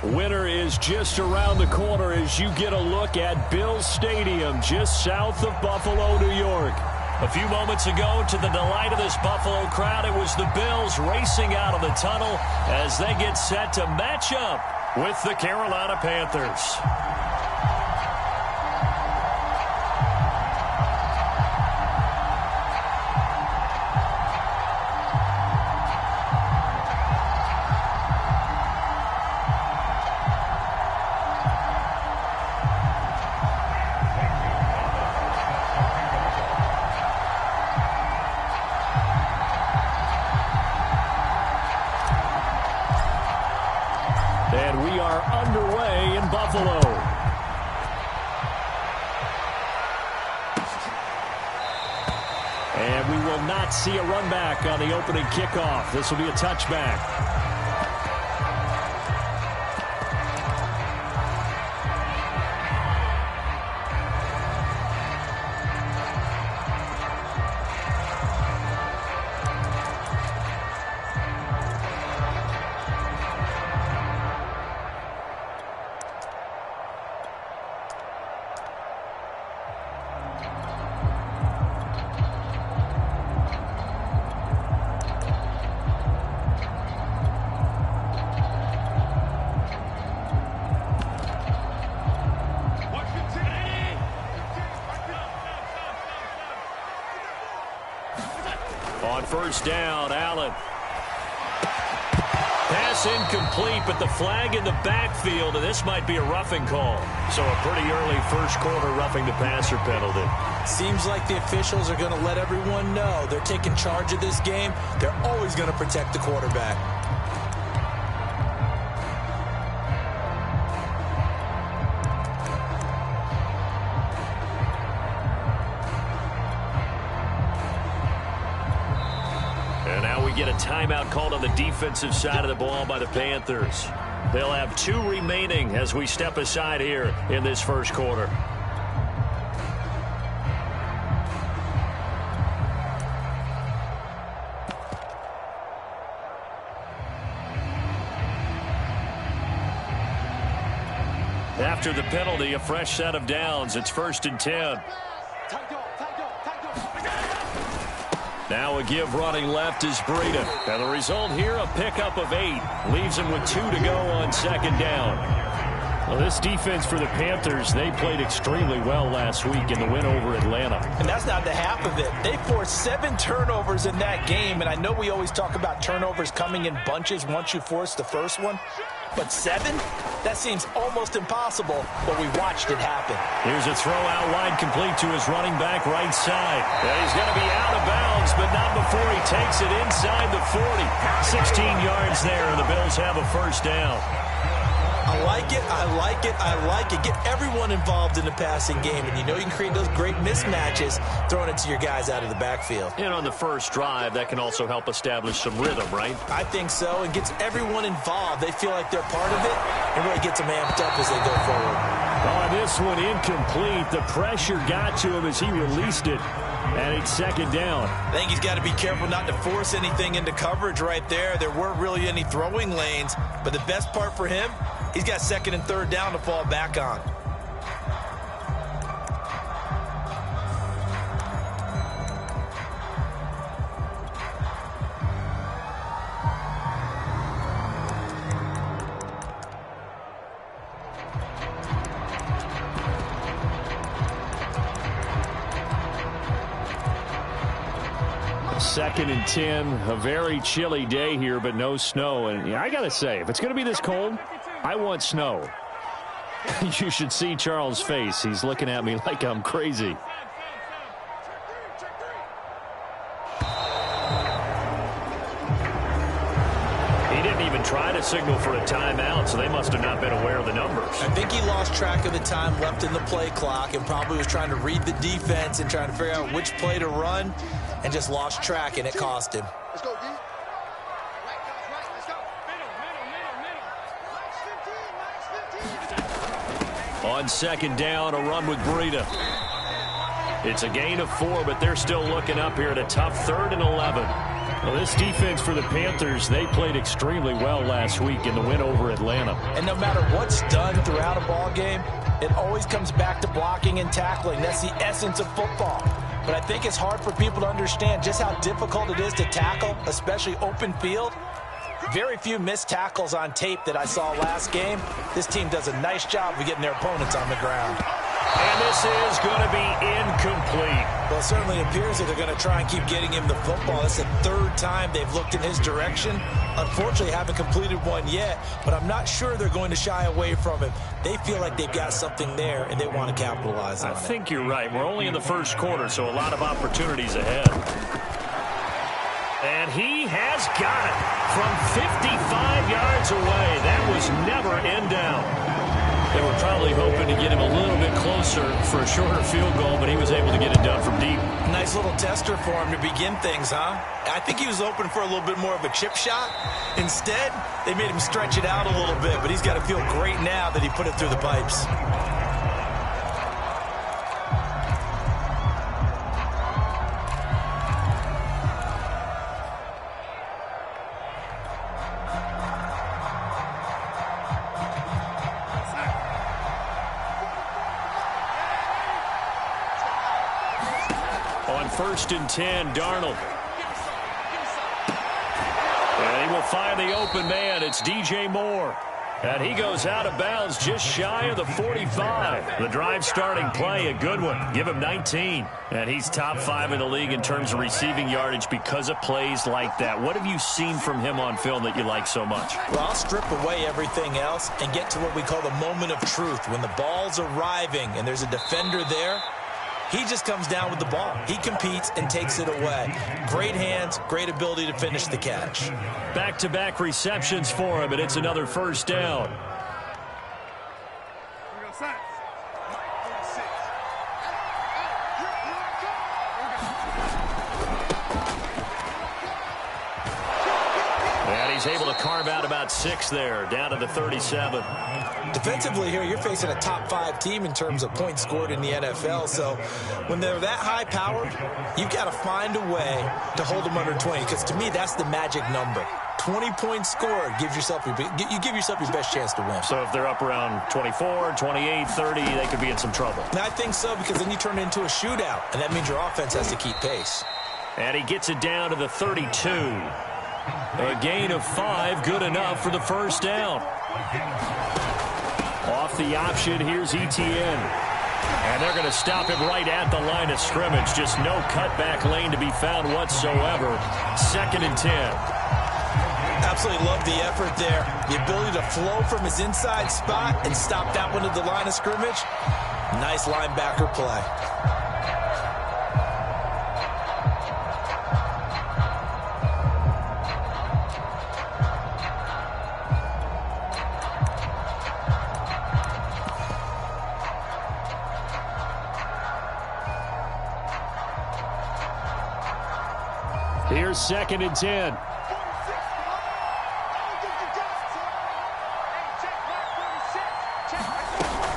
Winter is just around the corner as you get a look at Bills Stadium just south of Buffalo, New York. A few moments ago, to the delight of this Buffalo crowd, it was the Bills racing out of the tunnel as they get set to match up with the Carolina Panthers. And we are underway in Buffalo. And we will not see a run back on the opening kickoff. This will be a touchback. On first down, Allen. Pass incomplete, but the flag in the backfield, and this might be a roughing call. So a pretty early first quarter roughing the passer penalty. Seems like the officials are going to let everyone know they're taking charge of this game. They're always going to protect the quarterback. Get a timeout called on the defensive side of the ball by the Panthers. They'll have 2 remaining as we step aside here in this first quarter. After the penalty, a fresh set of downs. It's 1st and 10. Now a give running left is Breida. And the result here, a pickup of 8. Leaves him with 2 to go on second down. Well, this defense for the Panthers, they played extremely well last week in the win over Atlanta. And that's not the half of it. They forced 7 turnovers in that game. And I know we always talk about turnovers coming in bunches once you force the first one. But 7? That seems almost impossible, but we watched it happen. Here's a throw out wide, complete to his running back right side. And he's going to be out of bounds, but not before he takes it inside the 40. 16 yards there, and the Bills have a first down. I like it, I like it, I like it. Get everyone involved in the passing game, and you know you can create those great mismatches throwing it to your guys out of the backfield. And on the first drive, that can also help establish some rhythm, right? I think so, and gets everyone involved. They feel like they're part of it, and really gets them amped up as they go forward. On this one, incomplete. The pressure got to him as he released it. And it's second down. I think he's got to be careful not to force anything into coverage right there. There weren't really any throwing lanes, but the best part for him, he's got 2nd and 3rd down to fall back on. Second and 10, a very chilly day here, but no snow. And yeah, I got to say, if it's going to be this cold, I want snow. You should see Charles' face. He's looking at me like I'm crazy. He didn't even try to signal for a timeout, so they must have not been aware of the numbers. I think he lost track of the time left in the play clock and probably was trying to read the defense and trying to figure out which play to run. And just lost track, and it cost him. Let's go, D. On second down, a run with Breida. It's a gain of 4, but they're still looking up here at a tough 3rd and 11. Well, this defense for the Panthers, they played extremely well last week in the win over Atlanta. And no matter what's done throughout a ball game, it always comes back to blocking and tackling. That's the essence of football. But I think it's hard for people to understand just how difficult it is to tackle, especially open field. Very few missed tackles on tape that I saw last game. This team does a nice job of getting their opponents on the ground. And this is going to be incomplete. Well, it certainly appears that they're going to try and keep getting him the football. That's the 3rd time they've looked in his direction. Unfortunately, haven't completed one yet, but I'm not sure they're going to shy away from him. They feel like they've got something there, and they want to capitalize on it. I think you're right. We're only in the first quarter, so a lot of opportunities ahead. And he has got it from 55 yards away. That was never in down. They were probably hoping to get him a little bit closer for a shorter field goal, but he was able to get it done from deep. Nice little tester for him to begin things, huh? I think he was open for a little bit more of a chip shot. Instead, they made him stretch it out a little bit, but he's got to feel great now that he put it through the pipes. On 1st and 10, Darnold. And he will find the open man. It's DJ Moore. And he goes out of bounds just shy of the 45. The drive starting play, a good one. Give him 19. And he's top 5 in the league in terms of receiving yardage because of plays like that. What have you seen from him on film that you like so much? Well, I'll strip away everything else and get to what we call the moment of truth. When the ball's arriving and there's a defender there, he just comes down with the ball. He competes and takes it away. Great hands, great ability to finish the catch. Back-to-back receptions for him, and it's another 1st down. And he's able to carve out about 6 there, down to the 37. Defensively here, you're facing a top 5 team in terms of points scored in the NFL. So when they're that high powered, you've got to find a way to hold them under 20. Because to me, that's the magic number. 20 points scored gives yourself your best chance to win. So if they're up around 24, 28, 30, they could be in some trouble. And I think so, because then you turn it into a shootout, and that means your offense has to keep pace. And he gets it down to the 32. A gain of 5, good enough for the 1st down. Off the option, here's Etienne. And they're going to stop him right at the line of scrimmage. Just no cutback lane to be found whatsoever. 2nd and 10. Absolutely love the effort there. The ability to flow from his inside spot and stop that one at the line of scrimmage. Nice linebacker play. Here's 2nd and 10.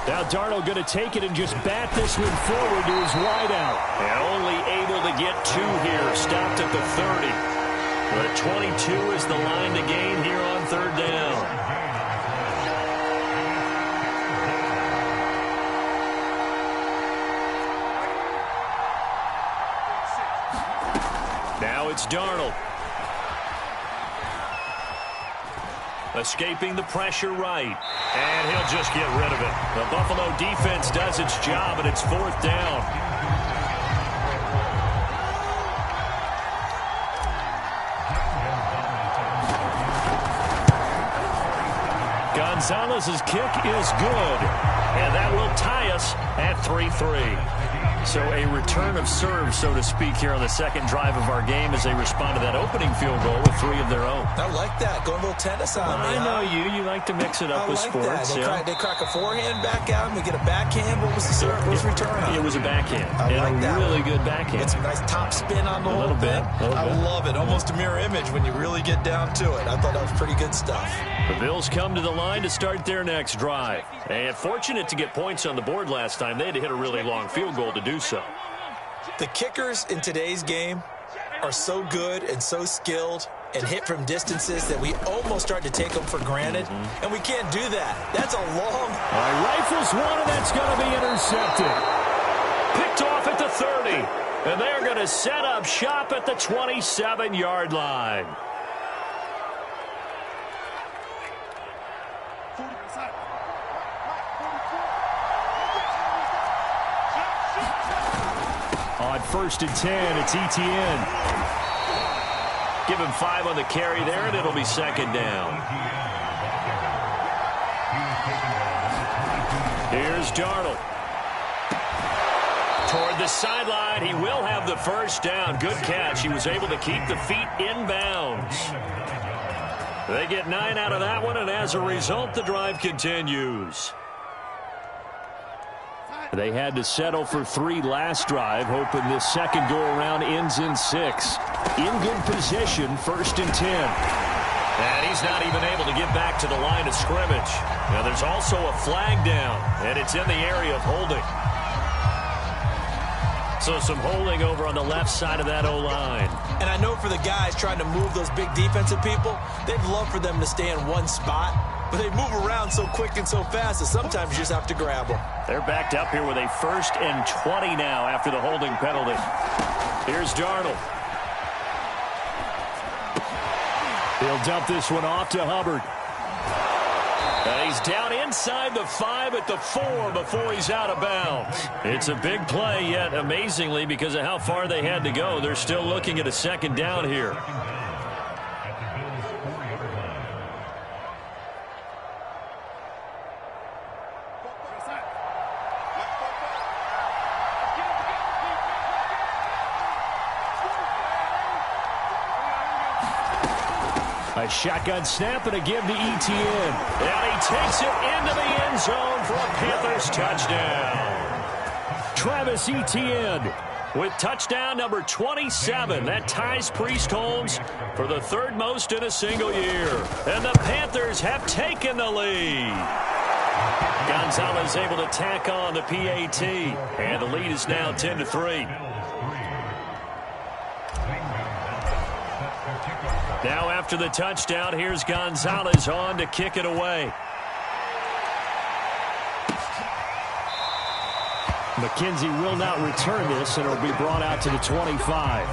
Now Darnold going to take it and just bat this one forward to his wideout. And only able to get 2 here. Stopped at the 30. But 22 is the line to gain here on 3rd down. Now it's Darnold. Escaping the pressure right. And he'll just get rid of it. The Buffalo defense does its job, and it's 4th down. Gonzalez's kick is good. And that will tie us at 3-3. So a return of serve, so to speak, here on the 2nd drive of our game as they respond to that opening field goal with 3 of their own. I like that. Going a little tennis on me. I know you. You like to mix it up with sports. They crack a forehand back out and we get a backhand. What was the serve? What was the return on? It was a backhand. I like that. A really good backhand. It's a nice top spin on the whole thing. I love it. Almost a mirror image when you really get down to it. I thought that was pretty good stuff. The Bills come to the line to start their next drive. And fortunate to get points on the board last time. They had to hit a really long field goal to do so. The kickers in today's game are so good and so skilled and hit from distances that we almost start to take them for granted, and we can't do that. That's a long... All right, rifles one, and that's going to be intercepted. Picked off at the 30, and they're going to set up shop at the 27-yard line. On 1st and 10, it's Etienne. Give him 5 on the carry there, and it'll be 2nd down. Here's Darnold. Toward the sideline, he will have the 1st down. Good catch. He was able to keep the feet in bounds. They get 9 out of that one, and as a result, the drive continues. They had to settle for 3 last drive, hoping this second go-around ends in 6. In good position, 1st and 10. And he's not even able to get back to the line of scrimmage. Now, there's also a flag down, and it's in the area of holding. So some holding over on the left side of that O-line. And I know for the guys trying to move those big defensive people, they'd love for them to stay in one spot. But they move around so quick and so fast that sometimes you just have to grab them. They're backed up here with a 1st and 20 now after the holding penalty. Here's Darnold. He'll dump this one off to Hubbard. And he's down inside the 5 at the 4 before he's out of bounds. It's a big play, yet amazingly, because of how far they had to go, they're still looking at a 2nd down here. A shotgun snap and a give to Etienne. And he takes it into the end zone for a Panthers touchdown. Travis Etienne with touchdown number 27. That ties Priest Holmes for the 3rd most in a single year. And the Panthers have taken the lead. Gonzalez able to tack on the PAT. And the lead is now 10-3. Now after the touchdown, here's Gonzalez on to kick it away. McKenzie will not return this, and it'll be brought out to the 25.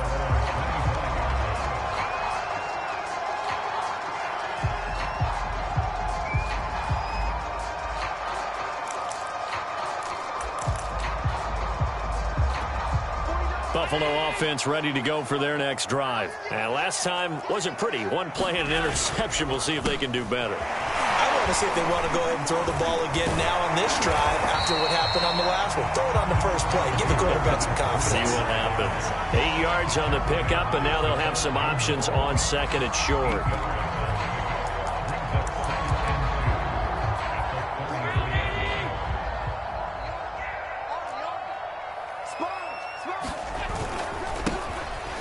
Buffalo offense ready to go for their next drive. And last time wasn't pretty. One play and an interception. We'll see if they can do better. I want to see if they want to go ahead and throw the ball again now on this drive after what happened on the last one. Throw it on the first play. Give the quarterback some confidence. See what happens. 8 yards on the pickup, and now they'll have some options on 2nd and short.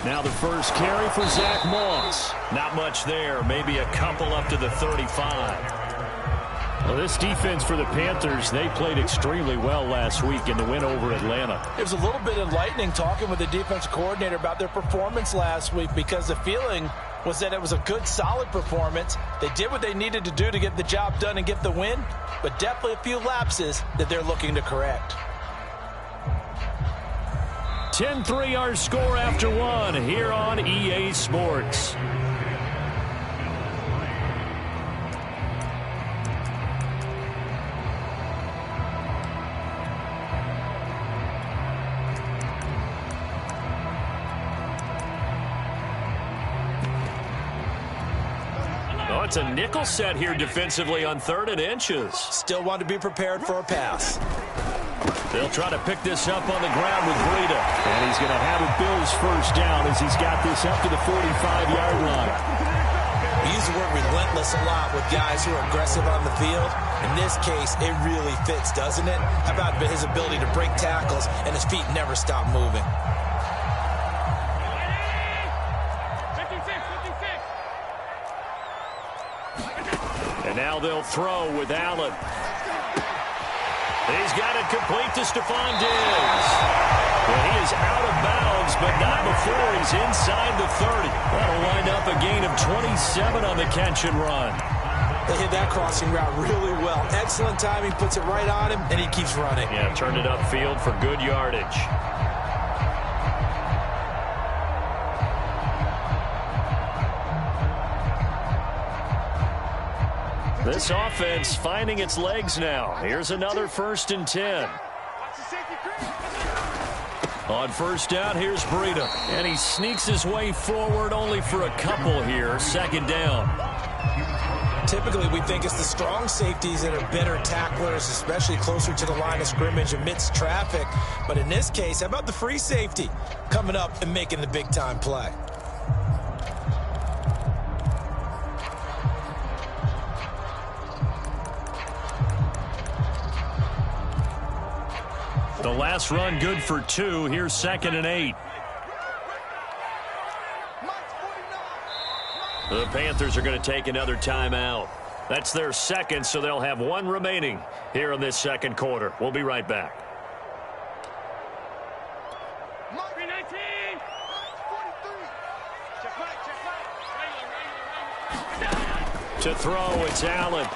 Now the first carry for Zach Moss. Not much there. Maybe a couple up to the 35. Well, this defense for the Panthers, they played extremely well last week in the win over Atlanta. It was a little bit enlightening talking with the defense coordinator about their performance last week, because the feeling was that it was a good, solid performance. They did what they needed to do to get the job done and get the win, but definitely a few lapses that they're looking to correct. 10-3 our score after 1 here on EA Sports. Oh, it's a nickel set here defensively on 3rd and inches. Still want to be prepared for a pass. They'll try to pick this up on the ground with Breida. And he's going to have a Bills 1st down as he's got this up to the 45-yard line. We use the word relentless a lot with guys who are aggressive on the field. In this case, it really fits, doesn't it? How about his ability to break tackles and his feet never stop moving? And now they'll throw with Allen. He's got it complete to Stephon Diggs. And he is out of before he's inside the 30. That'll wind up a gain of 27 on the catch and run. They hit that crossing route really well. Excellent timing, puts it right on him, and he keeps running. Yeah, turned it upfield for good yardage. This offense finding its legs now. Here's another 1st and 10. On first down, here's Breida. And he sneaks his way forward only for a couple here. 2nd down. Typically, we think it's the strong safeties that are better tacklers, especially closer to the line of scrimmage amidst traffic. But in this case, how about the free safety coming up and making the big-time play? The last run good for 2. Here's 2nd and 8. The Panthers are going to take another timeout. That's their 2nd, so they'll have 1 remaining here in this 2nd quarter. We'll be right back. To throw, it's Allen.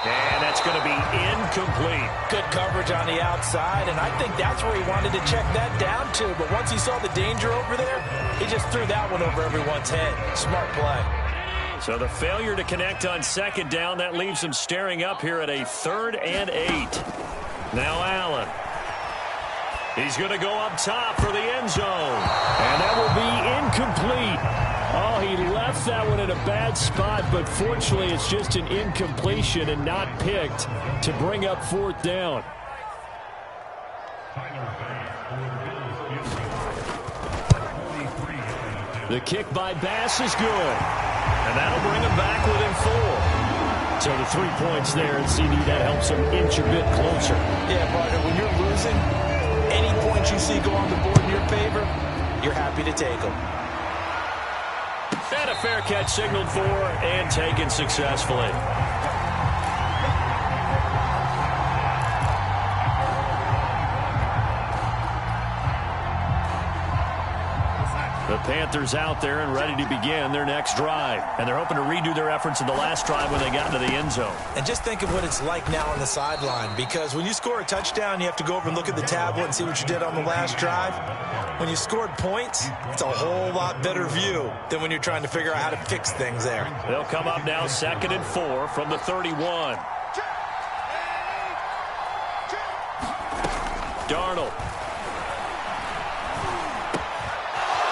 And that's going to be incomplete. Good coverage on the outside, and I think that's where he wanted to check that down to. But once he saw the danger over there, he just threw that one over everyone's head. Smart play. So the failure to connect on 2nd down, that leaves him staring up here at a 3rd and 8. Now Allen. He's going to go up top for the end zone. And that will be incomplete. Oh, he left that one in a bad spot, but fortunately it's just an incompletion and not picked to bring up 4th down. The kick by Bass is good. And that'll bring him back within 4. So the 3 points there, and CD, that helps him inch a bit closer. Yeah, partner, when you're losing, any points you see go on the board in your favor, you're happy to take them. And a fair catch signaled for and taken successfully. The Panthers out there and ready to begin their next drive. And they're hoping to redo their efforts in the last drive when they got into the end zone. And just think of what it's like now on the sideline, because when you score a touchdown, you have to go over and look at the tablet and see what you did on the last drive. When you scored points, it's a whole lot better view than when you're trying to figure out how to fix things there. They'll come up now 2nd and 4 from the 31. Darnold.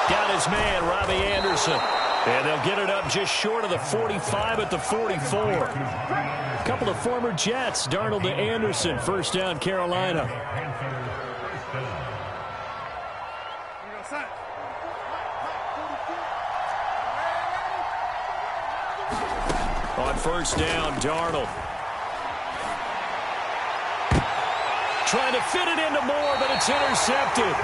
Got his man, Robbie Anderson. And they'll get it up just short of the 45 at the 44. A couple of former Jets, Darnold to Anderson. 1st down, Carolina. On 1st down, Darnold. Trying to fit it into Moore, but it's intercepted.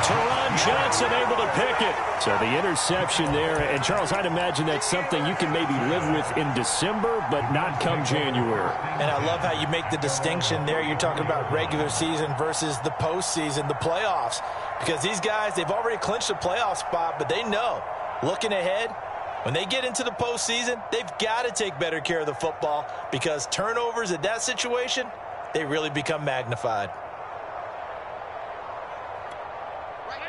Teron Johnson able to pick it. So the interception there. And, Charles, I'd imagine that's something you can maybe live with in December, but not come January. And I love how you make the distinction there. You're talking about regular season versus the postseason, the playoffs. Because these guys, they've already clinched a playoff spot, but they know, looking ahead, when they get into the postseason, they've got to take better care of the football, because turnovers in that situation, they really become magnified.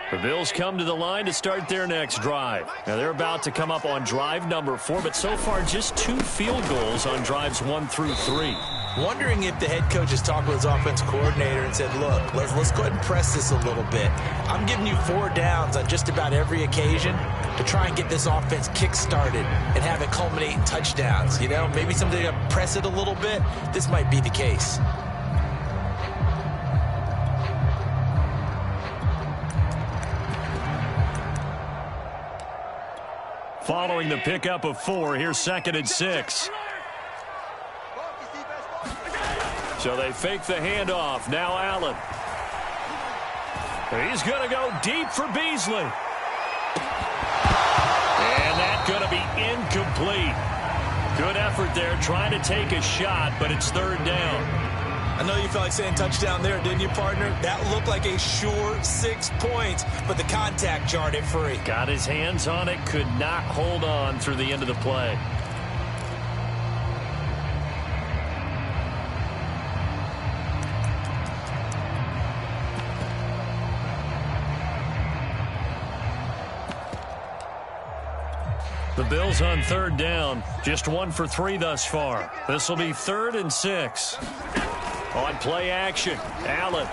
The Bills come to the line to start their next drive. Now they're about to come up on drive number 4, but so far just 2 field goals on drives 1 through 3. Wondering if the head coach has talked with his offensive coordinator and said, look, let's go ahead and press this a little bit. I'm giving you 4 downs on just about every occasion to try and get this offense kick-started and have it culminate in touchdowns. You know, maybe somebody to press it a little bit. This might be the case. Following the pickup of 4, here's 2nd and 6. So they fake the handoff. Now Allen. He's going to go deep for Beasley. And that's going to be incomplete. Good effort there trying to take a shot, but it's 3rd down. I know you felt like saying touchdown there, didn't you, partner? That looked like a sure 6 points, but the contact jarred it free. Got his hands on it, could not hold on through the end of the play. The Bills on third down, just 1 for 3 thus far. This will be 3rd and 6. On play action, Allen.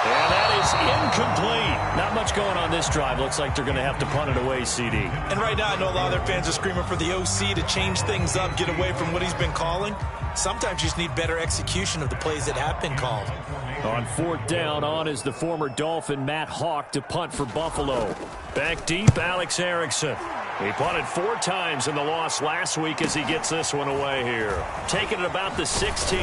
And that is incomplete. Not much going on this drive. Looks like they're going to have to punt it away, CD. And right now, I know a lot of their fans are screaming for the OC to change things up, get away from what he's been calling. Sometimes you just need better execution of the plays that have been called. On 4th down, on is the former Dolphin Matt Hawk to punt for Buffalo. Back deep, Alex Erickson. He punted 4 times in the loss last week as he gets this one away here. Taking it about the 16.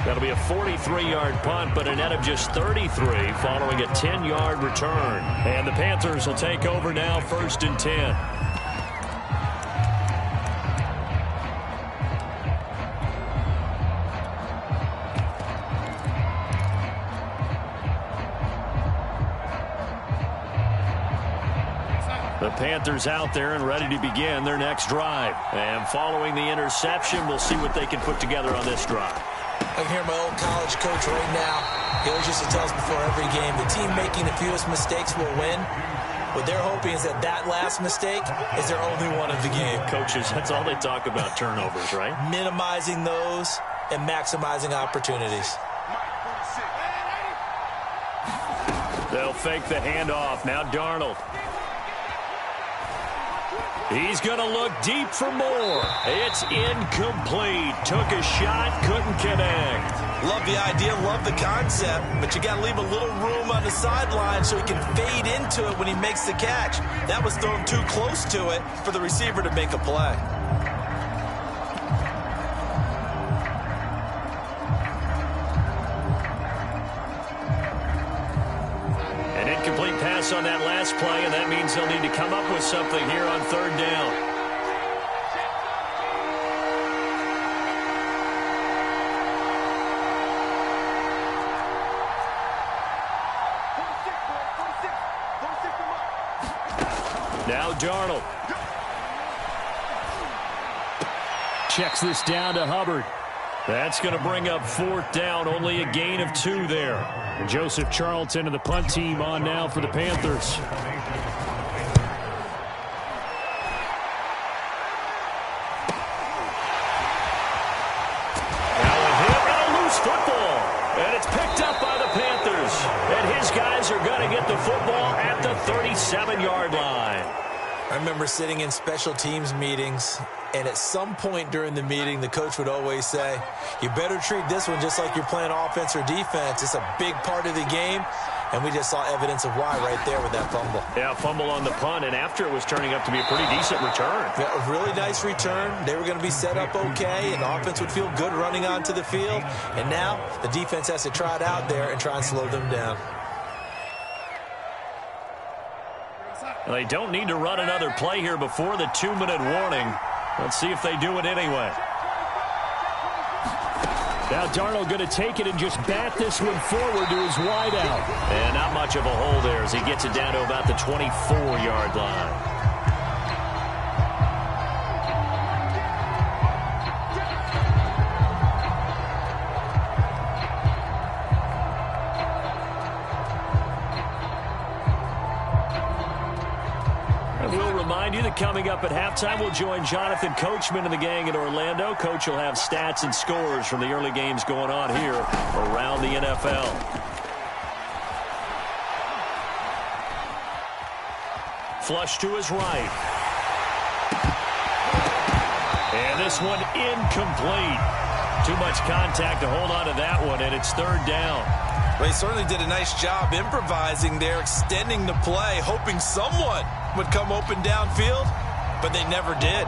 That'll be a 43-yard punt, but a net of just 33 following a 10-yard return. And the Panthers will take over now, 1st and 10. The Panthers out there and ready to begin their next drive. And following the interception, we'll see what they can put together on this drive. I can hear my old college coach right now. He always used to tell us before every game, the team making the fewest mistakes will win. What they're hoping is that that last mistake is their only one of the game. Coaches, that's all they talk about, turnovers, right? Minimizing those and maximizing opportunities. They'll fake the handoff. Now Darnold. He's going to look deep for more. It's incomplete. Took a shot, couldn't connect. Love the idea, love the concept, but you got to leave a little room on the sideline so he can fade into it when he makes the catch. That was thrown too close to it for the receiver to make a play. An incomplete pass on that last play, and that means they'll need to come up with something here on 3rd down. Now Darnold. Checks this down to Hubbard. That's going to bring up 4th down, only a gain of 2 there. And Joseph Charlton and the punt team on now for the Panthers. Now a hit and a loose football. And it's picked up by the Panthers. And his guys are going to get the football at the 37-yard line. I remember sitting in special teams meetings, and at some point during the meeting, the coach would always say, you better treat this one just like you're playing offense or defense. It's a big part of the game, and we just saw evidence of why right there with that fumble. Yeah, fumble on the punt, and after it was turning up to be a pretty decent return. Yeah, a really nice return. They were going to be set up okay, and the offense would feel good running onto the field. And now the defense has to try it out there and try and slow them down. They don't need to run another play here before the 2-minute warning. Let's see if they do it anyway. Now Darnold going to take it and just bat this one forward to his wideout. And not much of a hole there as he gets it down to about the 24-yard line. Coming up at halftime, we'll join Jonathan Coachman and the gang in Orlando. Coach will have stats and scores from the early games going on here around the NFL. Flush to his right. And this one incomplete. Too much contact to hold on to that one, and it's 3rd down. Well, he certainly did a nice job improvising there, extending the play, hoping someone would come open downfield, but they never did.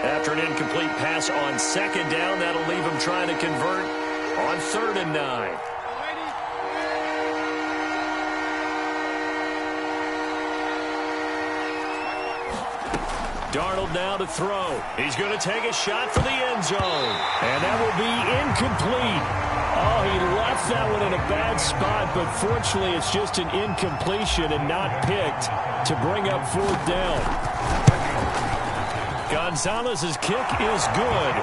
After an incomplete pass on 2nd down, that'll leave him trying to convert on 3rd and 9. Darnold now to throw. He's going to take a shot for the end zone. And that will be incomplete. Oh, he left that one in a bad spot, but fortunately it's just an incompletion and not picked to bring up 4th down. Gonzalez's kick is good.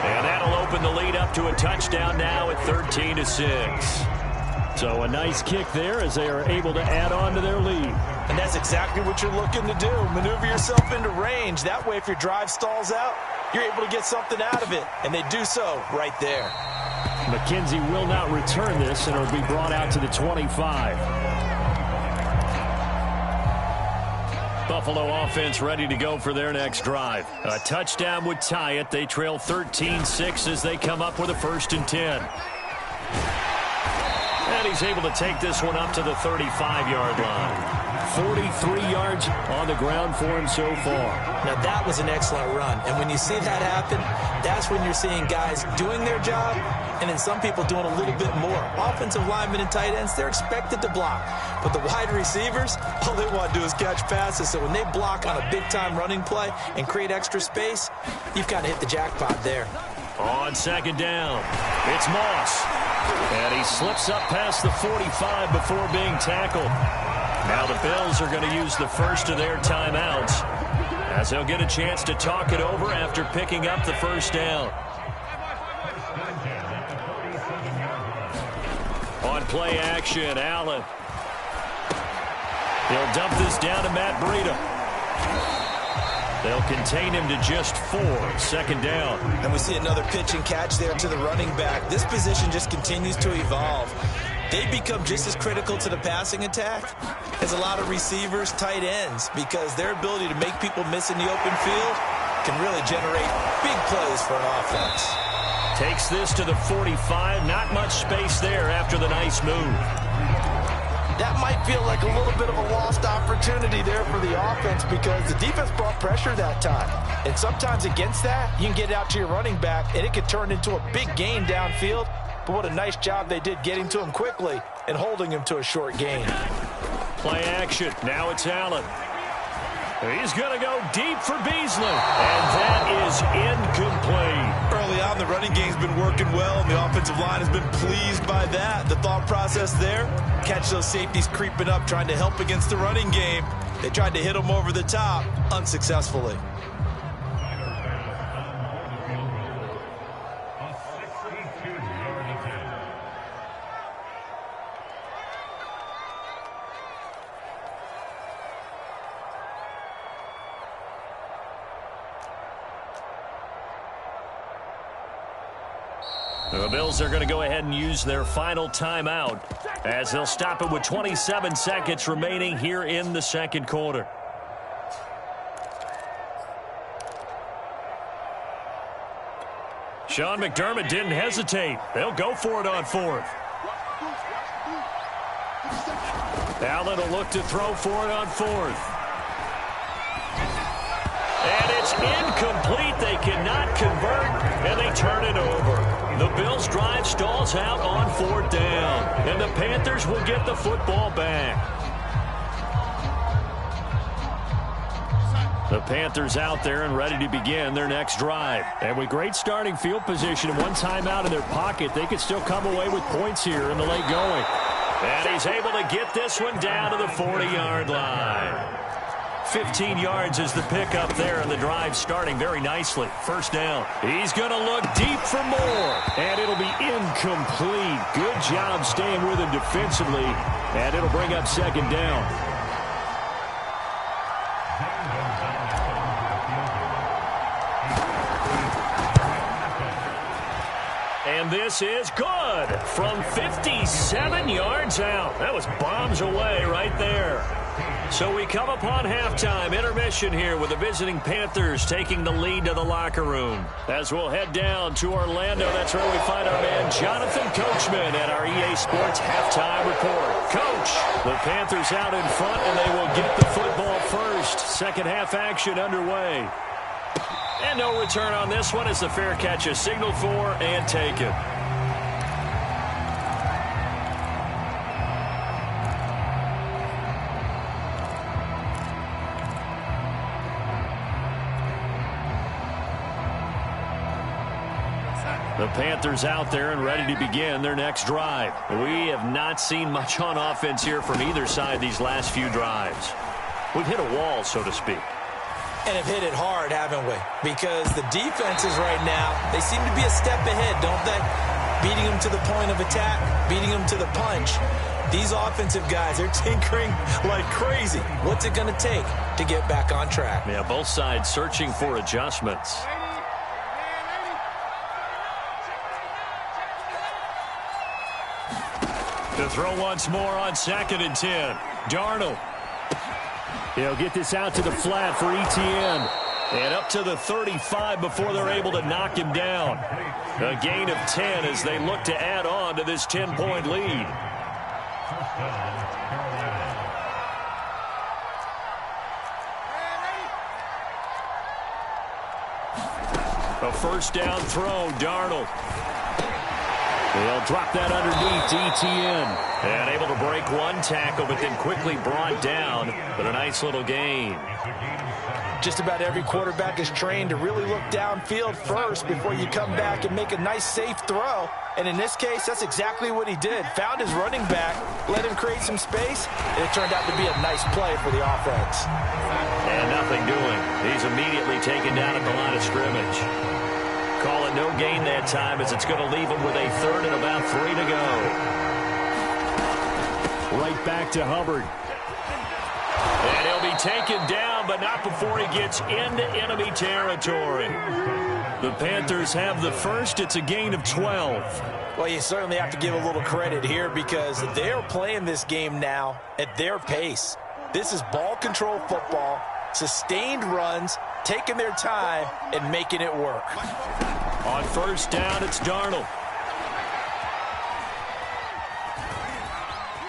And that'll open the lead up to a touchdown now at 13-6. So a nice kick there as they are able to add on to their lead. And that's exactly what you're looking to do. Maneuver yourself into range. That way, if your drive stalls out, you're able to get something out of it. And they do so right there. McKenzie will not return this, and it'll be brought out to the 25. Buffalo offense ready to go for their next drive. A touchdown would tie it. They trail 13-6 as they come up with a 1st and 10. And he's able to take this one up to the 35-yard line. 43 yards on the ground for him so far. Now, that was an excellent run. And when you see that happen, that's when you're seeing guys doing their job and then some people doing a little bit more. Offensive linemen and tight ends, they're expected to block. But the wide receivers, all they want to do is catch passes. So when they block on a big-time running play and create extra space, you've got to hit the jackpot there. On 2nd down, it's Moss. And he slips up past the 45 before being tackled. Now the Bills are going to use the first of their timeouts as they'll get a chance to talk it over after picking up the 1st down. On play action, Allen. They'll dump this down to Matt Breida. They'll contain him to just 4. 2nd down. And we see another pitch and catch there to the running back. This position just continues to evolve. They become just as critical to the passing attack as a lot of receivers, tight ends, because their ability to make people miss in the open field can really generate big plays for an offense. Takes this to the 45. Not much space there after the nice move. That might feel like a little bit of a lost opportunity there for the offense because the defense brought pressure that time. And sometimes against that, you can get it out to your running back, and it could turn into a big gain downfield. But what a nice job they did getting to him quickly and holding him to a short gain. Play action. Now it's Allen. He's going to go deep for Beasley. And that is incomplete. Early on, the running game's been working well, and the offensive line has been pleased by that. The thought process there, catch those safeties creeping up, trying to help against the running game. They tried to hit them over the top, unsuccessfully. The Bills are going to go ahead and use their final timeout as they'll stop it with 27 seconds remaining here in the 2nd quarter. Sean McDermott didn't hesitate. They'll go for it on 4th. Allen will look to throw for it on 4th. And it's incomplete. They cannot convert, and they turn it over. The Bills' drive stalls out on 4th down, and the Panthers will get the football back. The Panthers out there and ready to begin their next drive. And with great starting field position and one timeout in their pocket, they could still come away with points here in the late going. And he's able to get this one down to the 40-yard line. 15 yards is the pickup there, and the drive starting very nicely. 1st down. He's going to look deep for more, and it'll be incomplete. Good job staying with him defensively, and it'll bring up 2nd down. And this is good from 57 yards out. That was bombs away right there. So we come upon halftime intermission here with the visiting Panthers taking the lead to the locker room. As we'll head down to Orlando, that's where we find our man Jonathan Coachman at our EA Sports halftime report. Coach, the Panthers out in front, and they will get the football first. 2nd half action underway. And no return on this one as the fair catch is signaled for and taken. The Panthers out there and ready to begin their next drive. We have not seen much on offense here from either side these last few drives. We've hit a wall, so to speak. And have hit it hard, haven't we? Because the defenses right now, they seem to be a step ahead, don't they? Beating them to the point of attack, beating them to the punch. These offensive guys, they're tinkering like crazy. What's it going to take to get back on track? Yeah, both sides searching for adjustments. To throw once more on 2nd and 10. Darnold. He'll get this out to the flat for Etienne. And up to the 35 before they're able to knock him down. A gain of 10 as they look to add on to this 10-point lead. A first down throw, Darnold. They'll drop that underneath to Etienne. And able to break one tackle, but then quickly brought down. But a nice little gain. Just about every quarterback is trained to really look downfield first before you come back and make a nice, safe throw. And in this case, that's exactly what he did. Found his running back, let him create some space, and it turned out to be a nice play for the offense. And nothing doing. He's immediately taken down at the line of scrimmage. Call it no gain that time as it's going to leave him with a 3rd and about 3 to go. Right back to Hubbard. And he'll be taken down, but not before he gets into enemy territory. The Panthers have the first. It's a gain of 12. Well, you certainly have to give a little credit here because they're playing this game now at their pace. This is ball control football, sustained runs, taking their time and making it work. On first down, it's Darnold.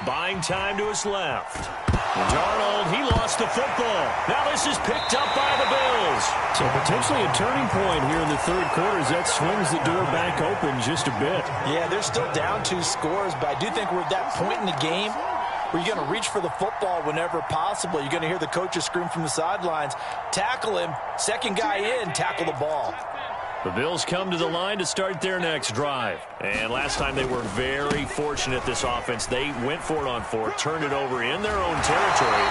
Buying time to his left. Darnold, he lost the football. Now this is picked up by the Bills. So potentially a turning point here in the 3rd quarter as that swings the door back open just a bit. Yeah, they're still down 2 scores, but I do think we're at that point in the game where you're going to reach for the football whenever possible. You're going to hear the coaches scream from the sidelines, tackle him, second guy in, tackle the ball. The Bills come to the line to start their next drive. And last time they were very fortunate, this offense. They went for it on 4th, turned it over in their own territory,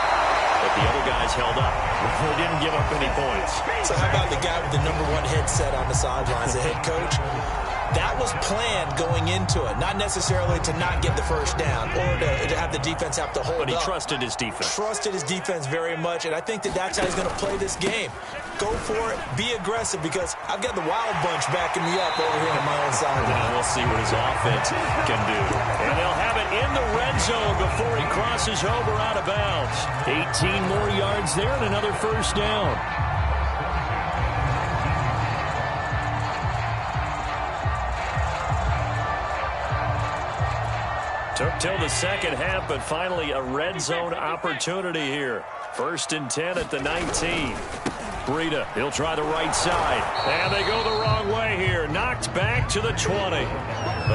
but the other guys held up. They didn't give up any points. So how about the guy with the #1 headset on the sidelines, the head coach? That was planned going into it, not necessarily to not get the first down or to have the defense have to hold up. But he trusted his defense. Trusted his defense very much, and I think that's how he's going to play this game. Go for it, be aggressive, because I've got the wild bunch backing me up over here on my own side. And we'll see what his offense can do. And they'll have it in the red zone before he crosses over out of bounds. 18 more yards there and another first down. Took till the second half, but finally a red zone opportunity here. 1st and 10 at the 19. Breida, he'll try the right side. And they go the wrong way here. Knocked back to the 20.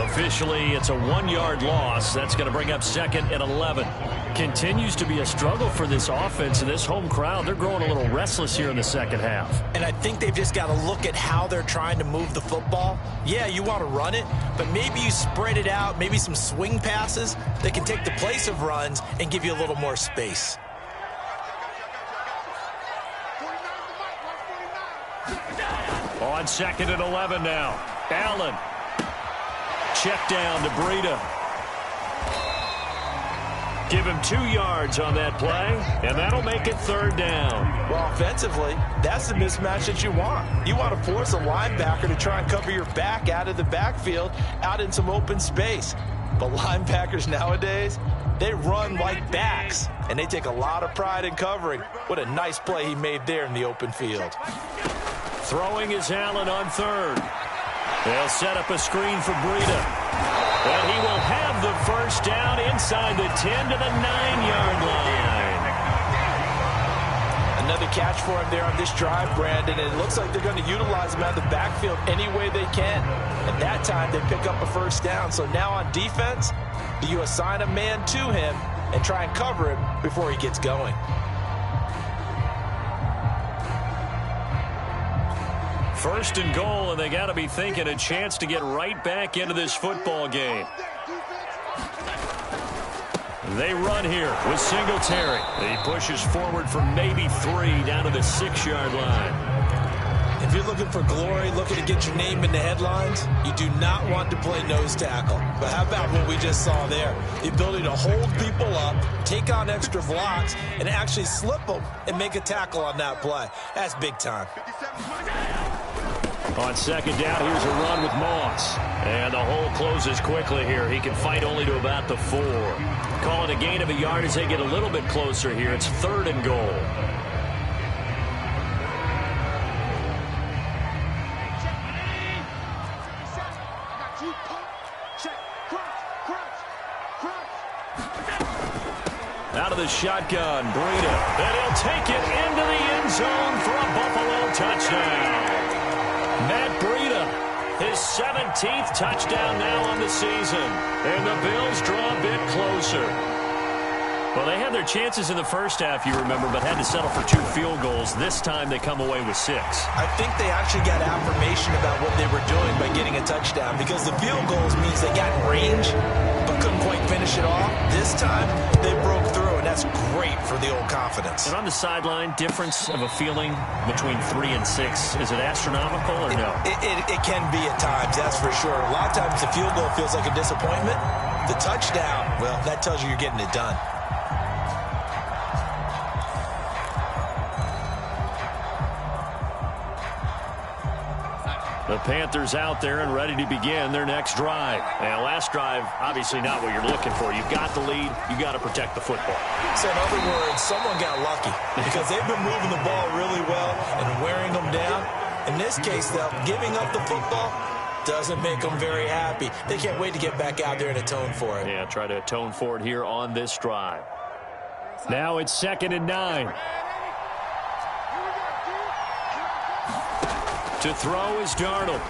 Officially, it's a 1-yard loss. That's going to bring up 2nd and 11. Continues to be a struggle for this offense and this home crowd. They're growing a little restless here in the second half. And I think they've just got to look at how they're trying to move the football. Yeah, you want to run it, but maybe you spread it out, maybe some swing passes that can take the place of runs and give you a little more space. On 2nd and 11 now. Allen. Check down to Breida. Give him 2 yards on that play, and that'll make it 3rd down. Well, offensively, that's the mismatch that you want. You want to force a linebacker to try and cover your back out of the backfield, out in some open space. But linebackers nowadays, they run like backs, and they take a lot of pride in covering. What a nice play he made there in the open field. Throwing is Allen on 3rd. They'll set up a screen for Breida. And he will have the first down inside the 10 to the 9-yard line. Another catch for him there on this drive, Brandon. And it looks like they're going to utilize him out of the backfield any way they can. And that time they pick up a first down. So now on defense, do you assign a man to him and try and cover him before he gets going? First and goal, and they got to be thinking a chance to get right back into this football game. They run here with Singletary. He pushes forward for maybe 3 down to the 6-yard line. If you're looking for glory, looking to get your name in the headlines, you do not want to play nose tackle. But how about what we just saw there? The ability to hold people up, take on extra blocks, and actually slip them and make a tackle on that play. That's big time. On second down, here's a run with Moss. And the hole closes quickly here. He can fight only to about the 4. Call it a gain of a yard as they get a little bit closer here. It's 3rd and goal. Out of the shotgun, Breida. And he'll take it into the end zone for a Buffalo touchdown. Matt Breida, his 17th touchdown now on the season. And the Bills draw a bit closer. Well, they had their chances in the first half, you remember, but had to settle for 2 field goals. This time they come away with 6. I think they actually got affirmation about what they were doing by getting a touchdown, because the field goals means they got range but couldn't quite finish it off. This time they broke through, and that's great for the old confidence. And on the sideline, difference of a feeling between 3 and 6, is it astronomical or no? It can be at times, that's for sure. A lot of times the field goal feels like a disappointment. The touchdown, well, that tells you you're getting it done. The Panthers out there and ready to begin their next drive. And last drive, obviously not what you're looking for. You've got the lead. You've got to protect the football. So in other words, someone got lucky because they've been moving the ball really well and wearing them down. In this case, though, giving up the football doesn't make them very happy. They can't wait to get back out there and atone for it. Yeah, try to atone for it here on this drive. Now it's 2nd and 9. To throw is Darnold.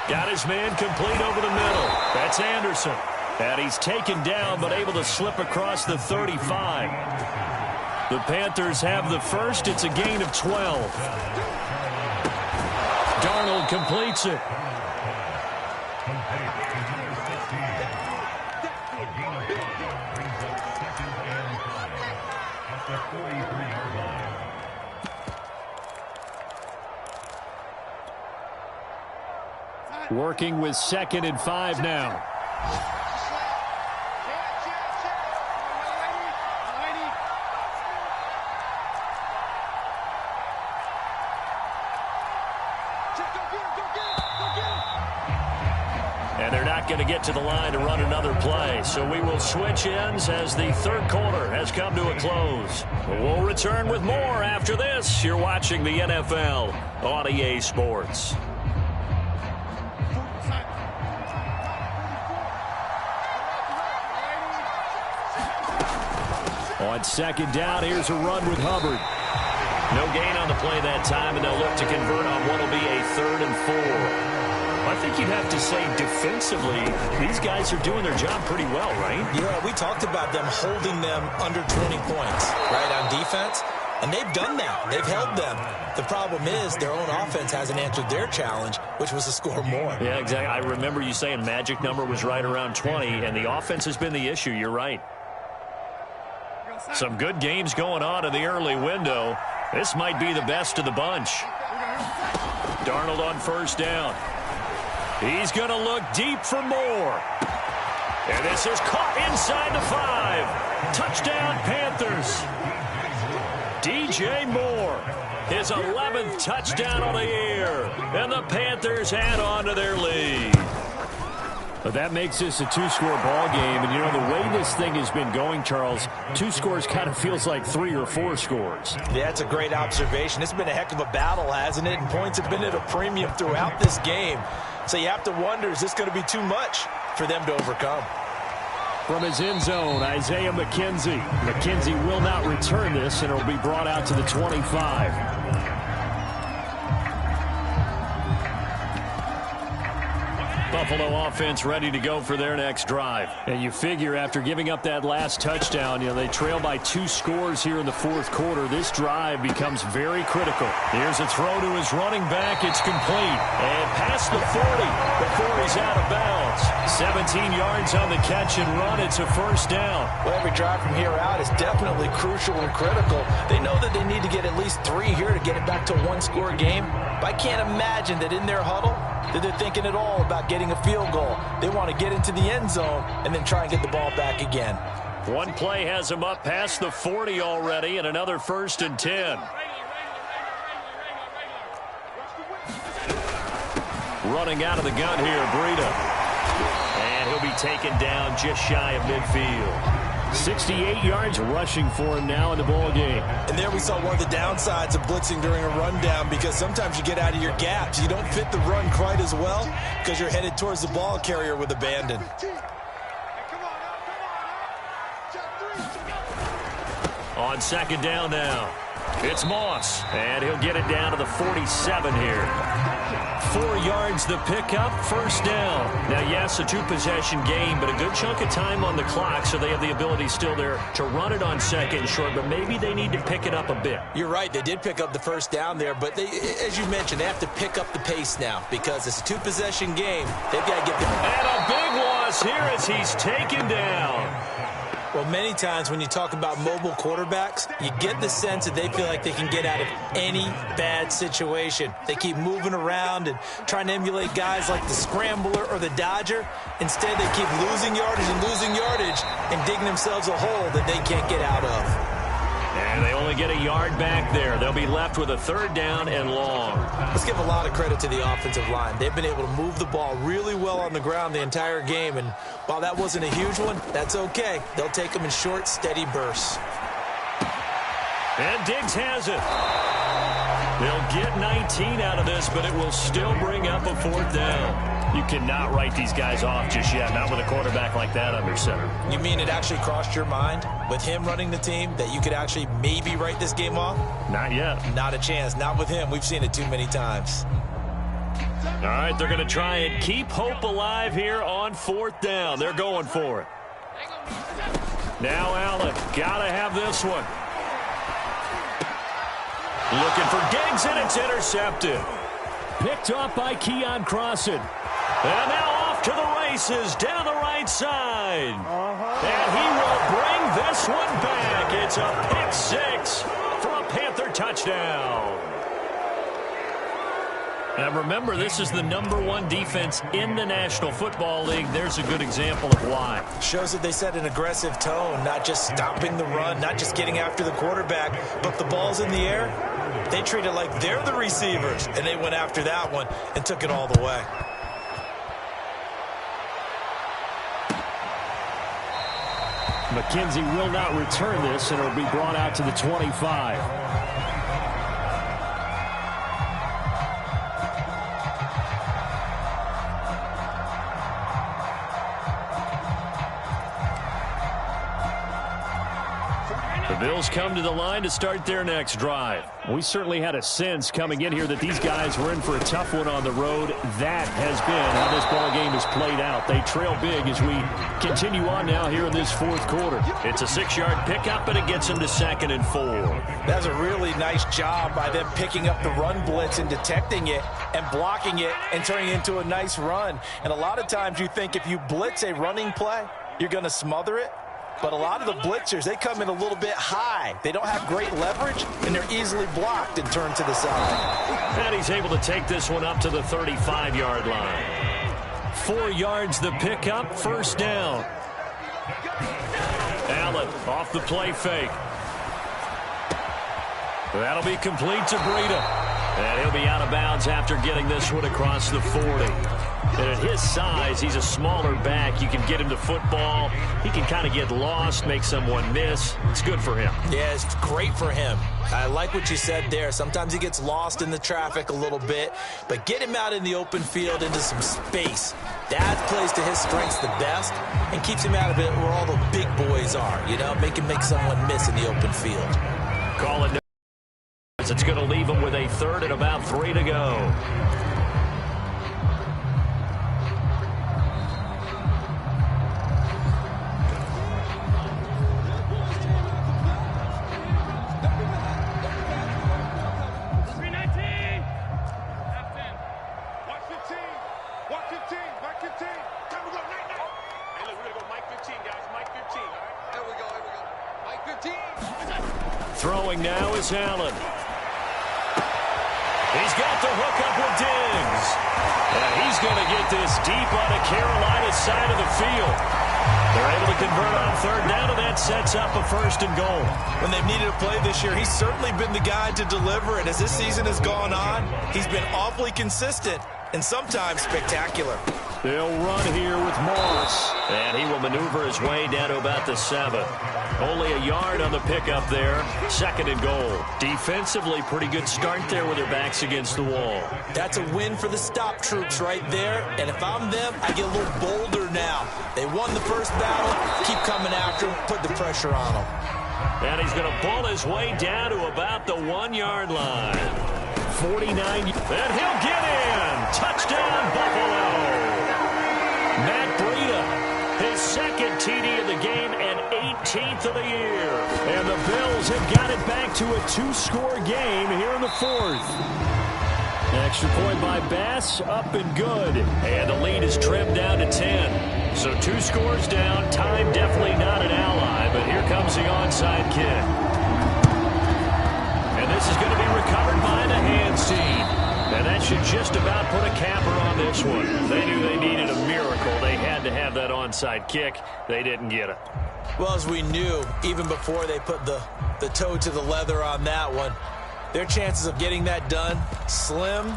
Got his man complete over the middle. That's Anderson. And he's taken down but able to slip across the 35. The Panthers have the first. It's a gain of 12. Darnold completes it. Working with 2nd and 5 now. And they're not going to get to the line to run another play. So we will switch ends as the 3rd quarter has come to a close. We'll return with more after this. You're watching the NFL on EA Sports. On 2nd down, here's a run with Hubbard. No gain on the play that time, and they'll look to convert on what will be a 3rd and 4. I think you'd have to say defensively, these guys are doing their job pretty well, right? Yeah, we talked about them holding them under 20 points, right, on defense. And they've done that. They've held them. The problem is their own offense hasn't answered their challenge, which was to score more. Yeah, exactly. I remember you saying magic number was right around 20, and the offense has been the issue. You're right. Some good games going on in the early window. This might be the best of the bunch. Darnold on 1st down. He's going to look deep for more. And this is caught inside the 5. Touchdown, Panthers. DJ Moore, his 11th touchdown of the year. And the Panthers add on to their lead. But that makes this a 2-score ball game. And, you know, the way this thing has been going, Charles, 2 scores kind of feels like 3 or 4 scores. Yeah, that's a great observation. It's been a heck of a battle, hasn't it? And points have been at a premium throughout this game. So you have to wonder, is this going to be too much for them to overcome? From his end zone, Isaiah McKenzie. McKenzie will not return this, and it will be brought out to the 25. Buffalo offense ready to go for their next drive. And you figure after giving up that last touchdown, they trail by 2 scores here in the fourth quarter. This drive becomes very critical. Here's a throw to his running back. It's complete. And past the 40 before he's out of bounds. 17 yards on the catch and run. It's a first down. Well, every drive from here out is definitely crucial and critical. They know that they need to get at least 3 here to get it back to a 1-score game. But I can't imagine that in their huddle that they're thinking at all about getting a field goal. They want to get into the end zone and then try and get the ball back again. One play has them up past the 40 already, and another 1st and 10. Running out of the gun here, Breida. And he'll be taken down just shy of midfield. 68 yards rushing for him now in the ball game. And there we saw one of the downsides of blitzing during a rundown, because sometimes you get out of your gaps. You don't fit the run quite as well because you're headed towards the ball carrier with abandon. On 2nd down now, it's Moss, and he'll get it down to the 47 here. 4 yards the pickup, 1st down. Now, yes, a 2-possession game, but a good chunk of time on the clock, so they have the ability still there to run it on 2nd and short, but maybe they need to pick it up a bit. You're right. They did pick up the 1st down there, but they, as you mentioned, they have to pick up the pace now because it's a 2-possession game. They've got to get the... And a big loss here as he's taken down. Well, many times when you talk about mobile quarterbacks, you get the sense that they feel like they can get out of any bad situation. They keep moving around and trying to emulate guys like the scrambler or the dodger. Instead, they keep losing yardage and digging themselves a hole that they can't get out of. And they only get a yard back there. They'll be left with a 3rd down and long. Let's give a lot of credit to the offensive line. They've been able to move the ball really well on the ground the entire game. And while that wasn't a huge one, that's okay. They'll take them in short, steady bursts. And Diggs has it. They'll get 19 out of this, but it will still bring up a 4th down. You cannot write these guys off just yet, not with a quarterback like that under center. You mean it actually crossed your mind with him running the team that you could actually maybe write this game off? Not yet. Not a chance. Not with him. We've seen it too many times. All right, they're going to try and keep hope alive here on 4th down. They're going for it. Now Allen, got to have this one. Looking for Diggs, and it's intercepted. Picked up by Keon Crossan. And now off to the races down the right side. And he will bring this one back. It's a pick 6 for a Panther touchdown. Now remember, this is the #1 defense in the National Football League. There's a good example of why. Shows that they set an aggressive tone, not just stopping the run, not just getting after the quarterback, but the ball's in the air. They treat it like they're the receivers, and they went after that one and took it all the way. McKenzie will not return this, and it'll be brought out to the 25. The Bills come to the line to start their next drive. We certainly had a sense coming in here that these guys were in for a tough one on the road. That has been how this ball game has played out. They trail big as we continue on now here in this fourth quarter. It's a 6-yard pickup, and it gets them to 2nd and 4. That's a really nice job by them picking up the run blitz and detecting it and blocking it and turning it into a nice run. And a lot of times you think if you blitz a running play, you're going to smother it. But a lot of the blitzers, they come in a little bit high. They don't have great leverage, and they're easily blocked and turned to the side. And he's able to take this one up to the 35-yard line. 4 yards the pickup, 1st down. Allen off the play fake. That'll be complete to Breida. And he'll be out of bounds after getting this one across the 40. And at his size, he's a smaller back. You can get him to football. He can kind of get lost, make someone miss. It's good for him. Yeah, it's great for him. I like what you said there. Sometimes he gets lost in the traffic a little bit, but get him out in the open field into some space. That plays to his strengths the best and keeps him out of it where all the big boys are, you know, make him make someone miss in the open field. Call it. It's going to leave him with a 3rd and about 3 to go. Throwing now is Allen. He's got the hook up with Diggs. And he's going to get this deep on the Carolina side of the field. They're able to convert on third down, and that sets up a 1st and goal. When they've needed a play this year, he's certainly been the guy to deliver. And as this season has gone on, he's been awfully consistent and sometimes spectacular. They'll run here with Moss. And he will maneuver his way down to about the 7. Only a yard on the pickup there. 2nd and goal. Defensively, pretty good start there with their backs against the wall. That's a win for the stop troops right there. And if I'm them, I get a little bolder now. They won the first battle. Keep coming after him. Put the pressure on him. And he's going to pull his way down to about the 1-yard line. 49. And he'll get in. Touchdown, Buffalo. Matt Breida, his 2nd TD of the game and 18th of the year. And the Bills have got it back to a 2-score game here in the 4th. Extra point by Bass, up and good. And the lead is trimmed down to 10. So 2 scores down. Time definitely not an ally, but here comes the onside kick. And this is going to be recovered by the hands team. And that should just about put a capper on this one. They knew they needed a miracle. They had to have that onside kick. They didn't get it. Well, as we knew, even before they put the toe to the leather on that one, their chances of getting that done, slim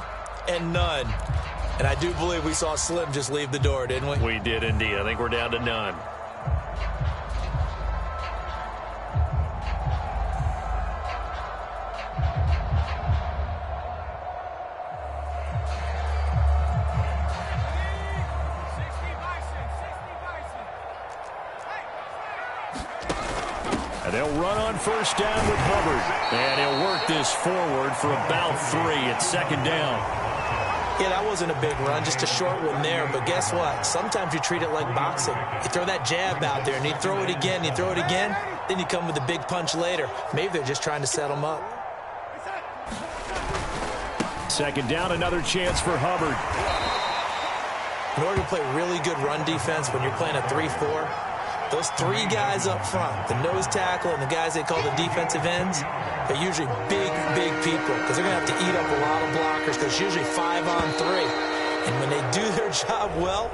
and none. And I do believe we saw Slim just leave the door, didn't we? We did indeed. I think we're down to none. And they'll run on 1st down with Hubbard. And he'll work this forward for about 3 at 2nd down. Yeah, that wasn't a big run, just a short one there. But guess what? Sometimes you treat it like boxing. You throw that jab out there, and you throw it again, you throw it again, then you come with a big punch later. Maybe they're just trying to set them up. 2nd down, another chance for Hubbard. In order to play really good run defense when you're playing a 3-4, those 3 guys up front, the nose tackle and the guys they call the defensive ends, they're usually big, big people because they're going to have to eat up a lot of blockers because it's usually 5 on 3. And when they do their job well,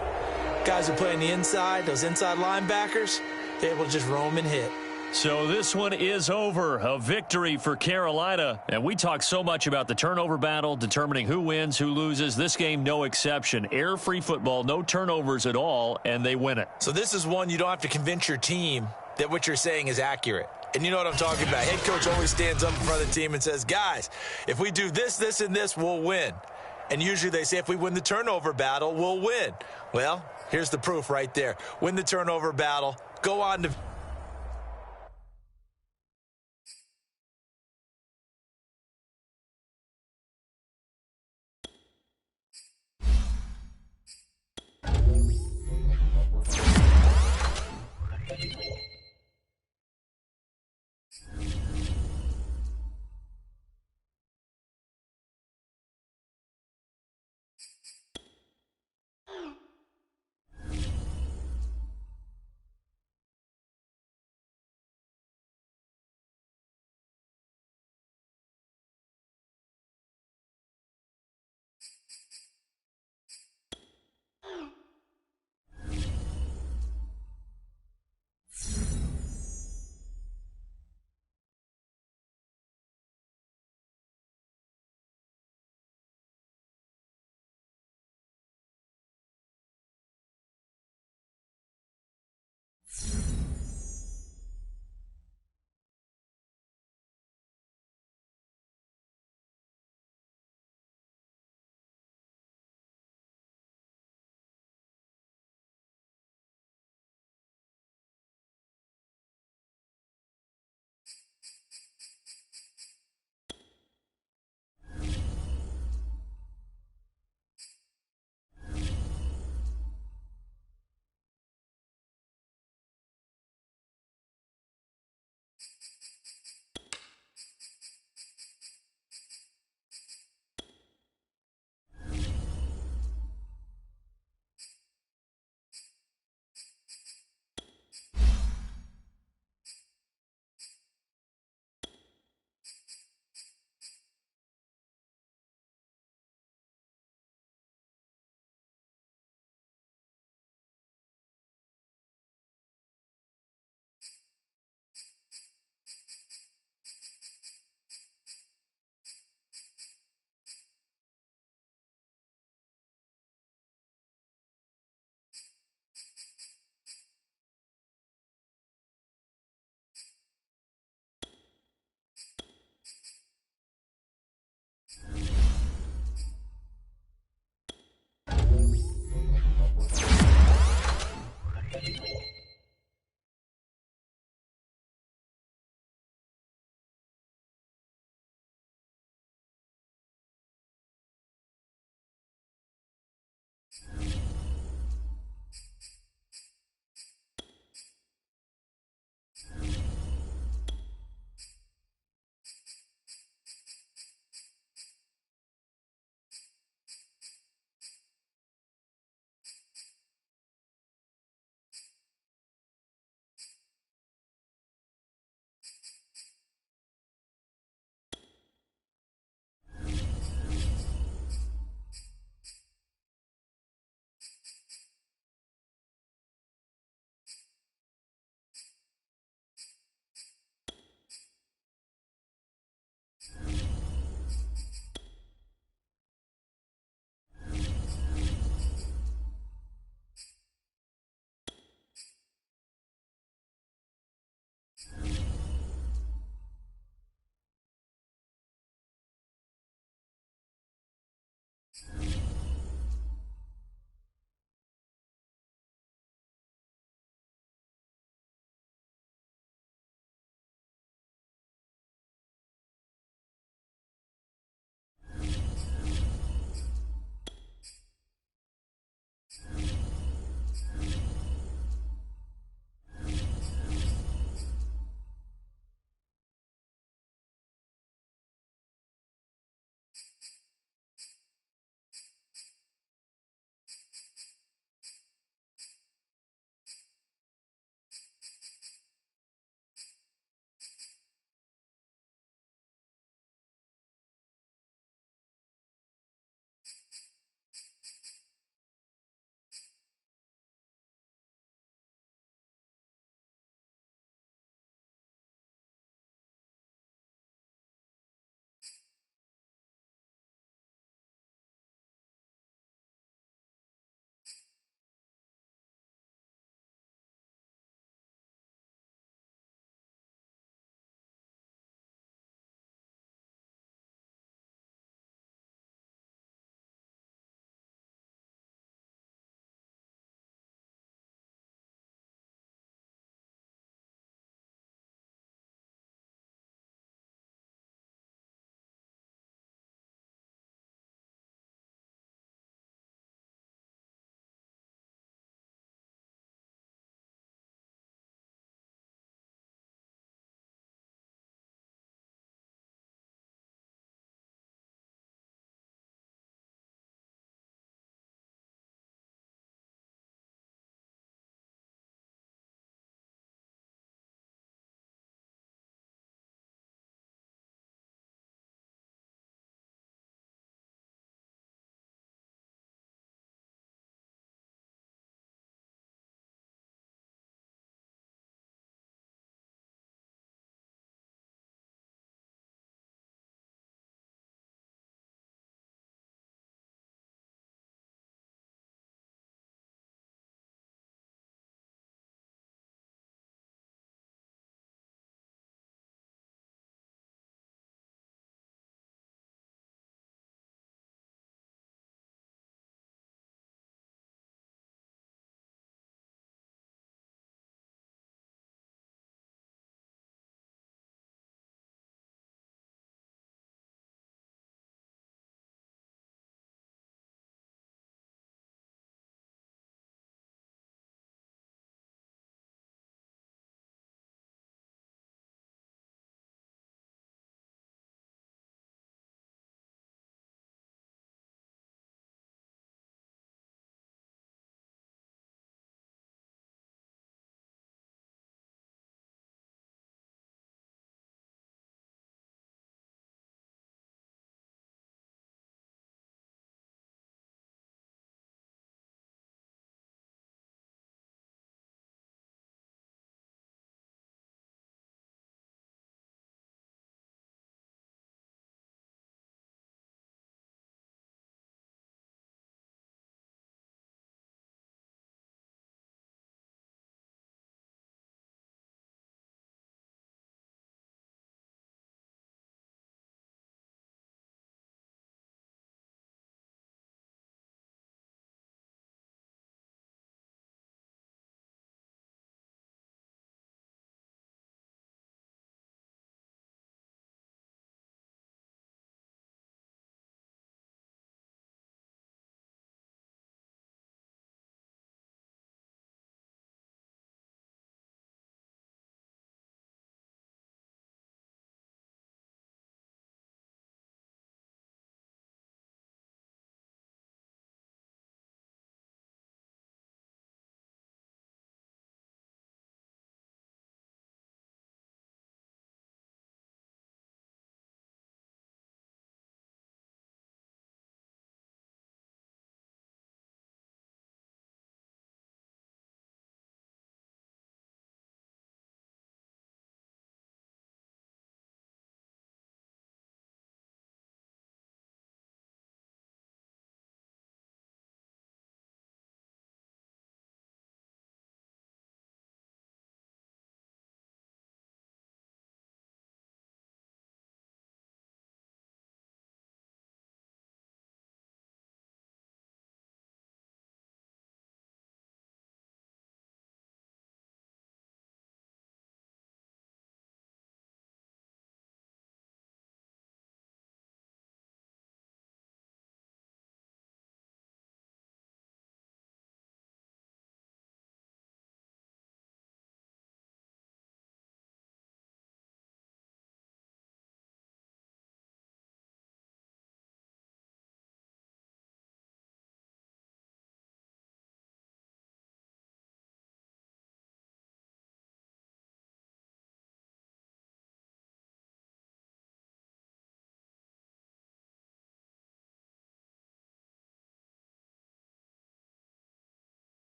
guys who play on the inside, those inside linebackers, they're able to just roam and hit. So this one is over. A victory for Carolina. And we talk so much about the turnover battle, determining who wins, who loses. This game, no exception. Error-free football, no turnovers at all, and they win it. So this is one you don't have to convince your team that what you're saying is accurate. And you know what I'm talking about. Head coach always stands up in front of the team and says, guys, if we do this, this, and this, we'll win. And usually they say if we win the turnover battle, we'll win. Well, here's the proof right there. Win the turnover battle. Go on to